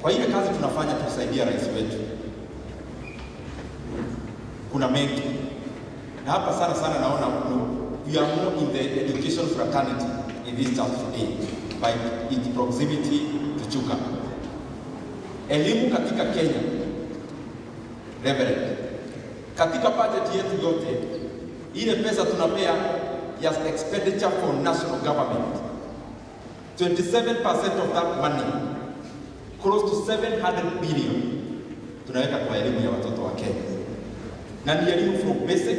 Kwa ile kazi tunafanya tusaidia rais wetu, kuna mengi na hapa sana naona we are more in the education fraternity in this church today by its proximity to Chuka. Elimu katika Kenya, Reverend, katika budget yetu yote, ile pesa tunapea ya expenditure for national government, 27% of that money, close to 700 billion, tunaweka kwa elimu ya watoto wa Kenya. Na ni elimu from basic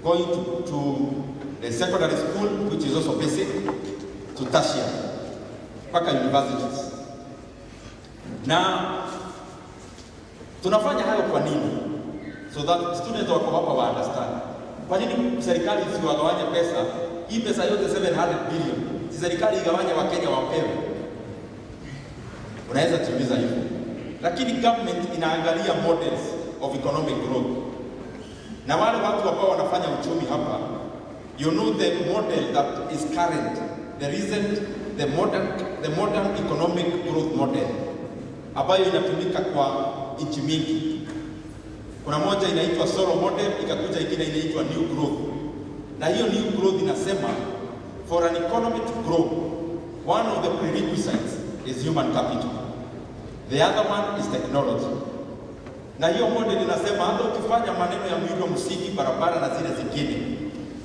going to the secondary school, which is also basic, to tertiary, mpaka universities. Na tunafanya hayo kwa nini? So that students wako hapa wa understand. Kwa nini serikali isiwagawanye pesa? Hii pesa yote 700 billion, si serikali igawanye wa Kenya wapewe? Unaweza kuuliza hivyo. Lakini government inaangalia models of economic growth. Na wale watu ambao wanafanya uchumi hapa, you know the model that is current, the recent, the modern economic growth model ambayo inatumika kwa nchi mingi. Kuna moja inaitwa Solo model, ikakuja ingine inaitwa new growth. Na hiyo new growth inasema for an economy to grow, one of the prerequisites is human capital. The other one is technology. Na hiyo model inasema hata ukifanya maneno ya miundo msingi, barabara na zile zingine,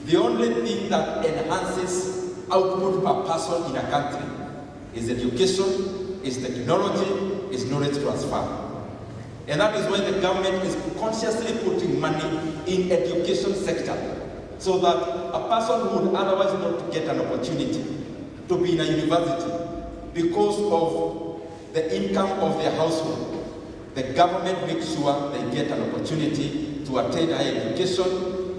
the only thing that enhances output per person in a country is education, is technology, is knowledge transfer. And that is why the government is consciously putting money in education sector, so that a person who would otherwise not get an opportunity to be in a university because of the income of their household, the government makes sure they get an opportunity to attend higher education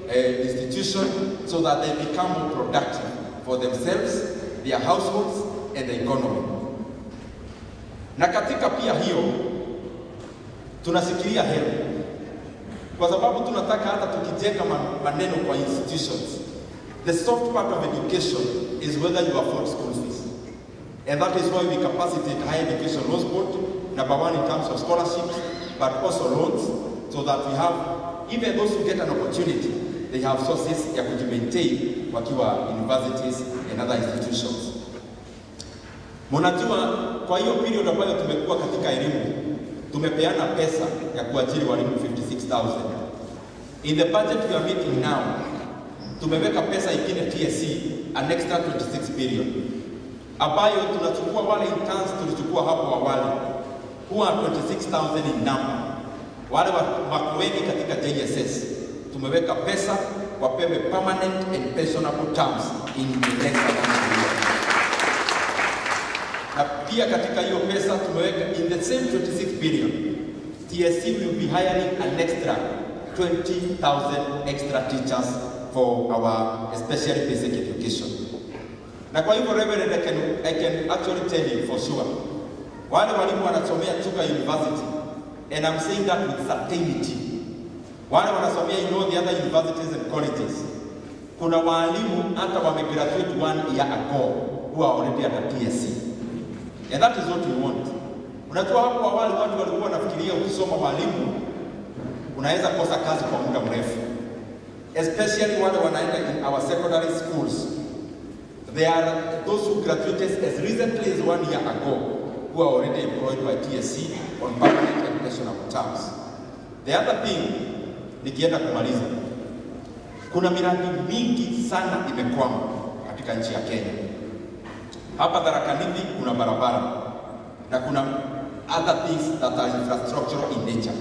institution, so that they become more productive for themselves, their households, and the economy. Na katika pia hiyo tunasikilia heri, kwa sababu tunataka hata tukijenga maneno kwa institutions, the soft part of education is whether you afford school fees. And that is why we capacitate higher education loans board, number one in terms of scholarships, but also loans, so that we have, even those who get an opportunity, they have sources ya kujimaintain wakiwa universities and other institutions. Mnajua kwa hiyo period ambayo tumekuwa katika elimu, tumepeana pesa ya kuajiri walimu 56,000. In the budget we are making now, tumeweka pesa ingine TSC, an extra 26 billion. Ambayo tunachukua wale interns tulichukua hapo awali, huwa 26,000 in number. Wale wako wengi katika JSS, tumeweka pesa wapewe permanent and pensionable terms in the next year. Na pia katika hiyo pesa tumeweka in the same 26 billion, TSC will be hiring an extra 20,000 extra teachers for our especially basic education. Na kwa hivyo Reverend, I can actually tell you for sure, wale walimu wanasomea Chuka University, and I'm saying that with certainty, wale wanasomea in all the other universities and colleges, kuna walimu hata wamegraduate 1 year ago who are already at a TSC. And that is what we want. Unajua hapo awali watu walikuwa wanafikiria ukisoma walimu unaweza kosa kazi kwa muda mrefu, especially wale wanaenda in our secondary schools. There are those who graduated as recently as 1 year ago who are already employed by TSC on permanent and pensionable terms. The other thing, nikienda kumaliza, kuna miradi mingi sana imekwama katika nchi ya Kenya. Hapa Tharaka Nithi kuna barabara na kuna other things that are infrastructural in nature.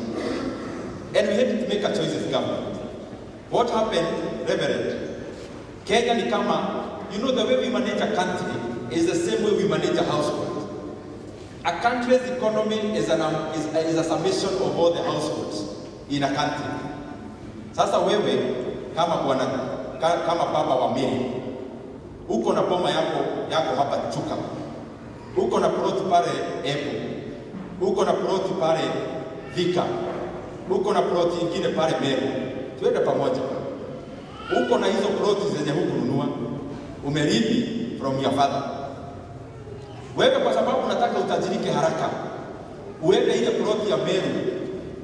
And we had to make a choice as government. What happened, Reverend? Kenya ni kama, you know, the way we manage a country is the same way we manage a household. A country's economy is a summation of all the households in a country. Sasa wewe kama baba wa mili, uko na boma yako hapa Chuka, uko na ploti pale Embu, uko na ploti pale Thika, uko na ploti ingine pale Meru, tuende pamoja. Uko na hizo ploti zenye hukununua, umerithi from your father. Wewe kwa sababu unataka utajirike haraka, uende ile plot ya Meru,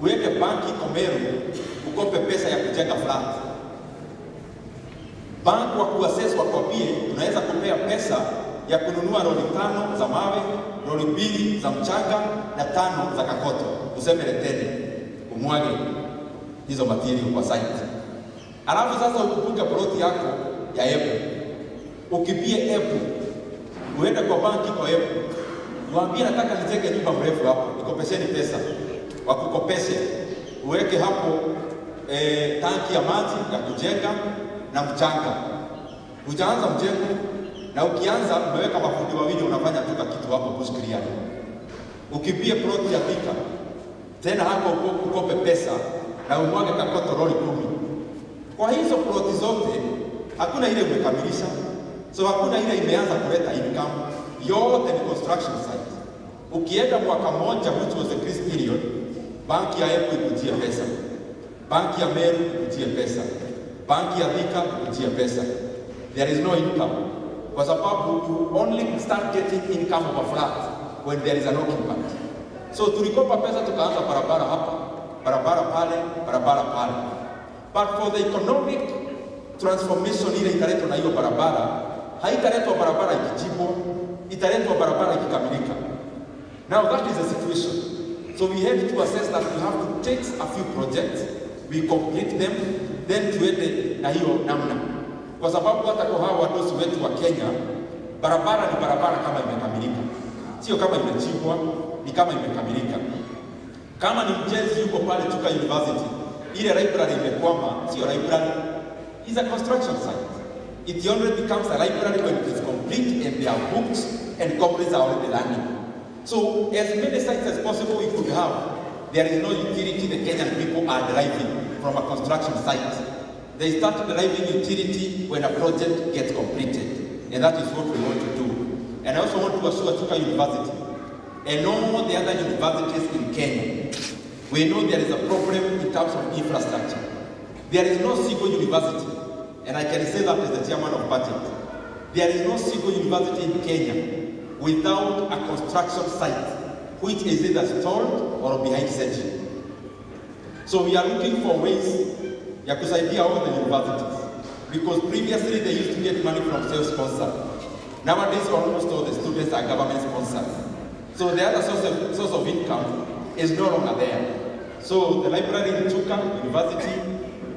uende banki iko Meru, ukope pesa ya kujenga flat. Bank wa kuassess wakwambie tunaweza kupea pesa ya kununua lori 5 za mawe, lori 2 za mchanga na 5 za kakoto. Useme leteni, umwage hizo material kwa site. Alafu sasa ukipunga plot yako ya Apple, ukipie Apple, uende kwa banki kwa Apple, waambie nataka nijenge nyumba mrefu hapo, nikopesheni pesa. Wakukopeshe, uweke hapo tanki ya maji ya kujenga na mchanga. Ujaanza mjengo na ukianza umeweka mafundi wawili unafanya tu kitu hapo bush clear. Ukipie plot ya Thika, tena hapo ukope pesa na umwage kakoto lori 10. Kwa hizo plot zote hakuna ile umekamilisha. So hakuna ile imeanza kuleta income. Yote ni construction site. Ukienda mwaka moja which was a grace period, banki ya Apple ikujie pesa. Banki ya Meru ikujie pesa. Banki ya Thika ikujie pesa. There is no income. Kwa sababu you only start getting income of a flat when there is an occupant. So tulikopa pesa tukaanza barabara hapa, barabara pale, barabara pale. But for the economic transformation ile italetwa na hiyo barabara, haitaletwa barabara ikijibwa, italetwa barabara ikikamilika. Now that is the situation. So we have to assess that we have to take a few projects, we complete them, then tuende na hiyo namna. Kwa sababu hata kwa hawa wadosi wetu wa Kenya, barabara ni barabara kama imekamilika. Sio kama imechibwa, ni kama imekamilika. Kama ni mjenzi yuko pale Chuka University, ile library imekwama, sio library, is a construction site. It only becomes a library when it is complete and there are books and comrades are already learning. So as many sites as possible we could have, there is no utility the Kenyan people are deriving from a construction site. They start deriving utility when a project gets completed, and that is what we want to do. And I also want to assure Chuka University and all the other universities in Kenya, we know there is a problem in terms of infrastructure. There is no single university, and I can say that as the chairman of budget, there is no single university in Kenya without a construction site, which is either stalled or behind schedule. So we are looking for ways ya kusaidia all the universities, because previously they used to get money from self-sponsor. Nowadays almost all the students are government sponsored. So the other source of income is no longer there. So the library in Chuka University,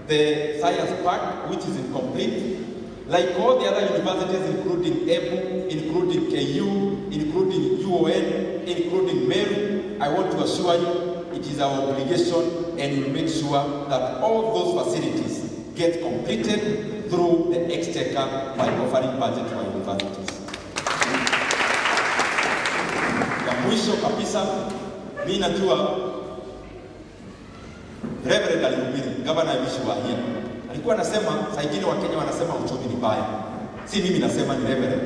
the science park, which is incomplete, like all the other universities, including EBU, including KU, including UON, including Meru, I want to assure you it is our obligation, and we'll make sure that all those facilities get completed through the exchequer by offering budget to our universities. Ya mwisho kabisa, mimi najua Reverend alihubiri, gavana wa Hii. Alikuwa anasema saa ingine wa Kenya wanasema uchumi ni mbaya. Si mimi nasema, ni Reverend.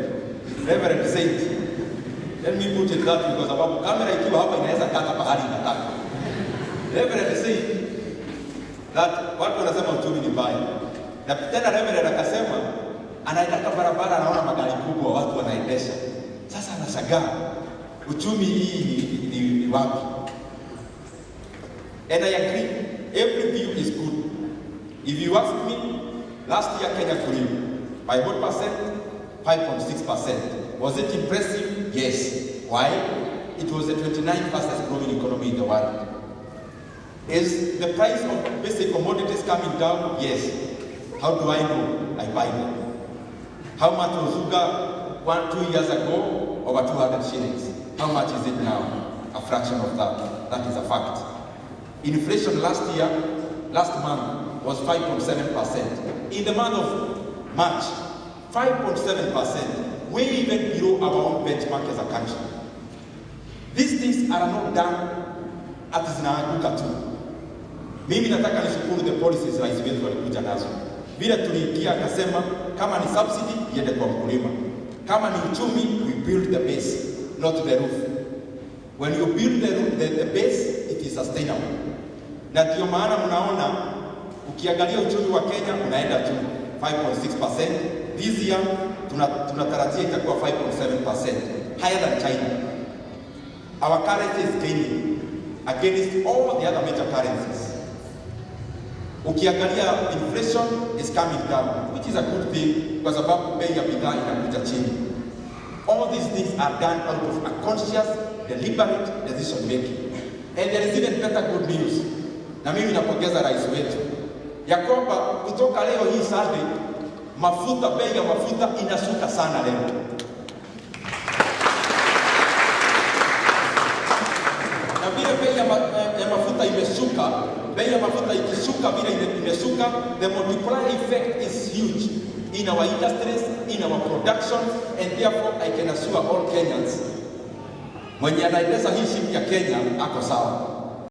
Reverend said, let me put it that way, kwa sababu kamera ikiwa hapa inaweza kata pahali inataka. Reverend said that watu wanasema uchumi ni mbaya. Na tena Reverend akasema anaenda barabara anaona magari kubwa watu wanaendesha. Sasa anashangaa uchumi hii ni wapi? And I agree, every view is good. If you ask me, last year Kenya grew by what percent? 5.6%. Was it impressive? Yes. Why? It was the 29th fastest growing economy in the world. Is the price of basic commodities coming down? Yes. How do I know? I buy them. How much was sugar 1-2 years ago? Over 200 shillings. How much is it now? A fraction of that. That is a fact. Inflation last month was 5.7%. In the month of March, 5.7%, way even below our own benchmark as a country. These things are not done at zinaanguka tu. Mimi nataka nishukuru the policies rais wetu walikuja nazo. Bila tuliingia akasema kama ni subsidy iende kwa mkulima. Kama ni uchumi, we build the base, not the roof. When you build the base, it is sustainable. Na ndio maana mnaona ukiangalia uchumi wa Kenya unaenda juu 5.6%. This year tunatarajia itakuwa 5.7%, higher than China. Our currency is gaining. against all the other major currencies. Ukiangalia inflation is coming down, which is a good thing kwa sababu bei ya bidhaa inakuja chini. All these things are done out of a conscious, deliberate decision making. And there is even better good news. Na mimi napongeza rais wetu ya kwamba kutoka leo hii Sunday mafuta, bei ya mafuta inashuka sana leo. Na vile bei ya mafuta imeshuka, bei ya mafuta ikishuka vile imeshuka, the multiplier effect is huge in our industries, in our production, and therefore I can assure all Kenyans, mwenye anaendesha hii shilingi ya Kenya ako sawa.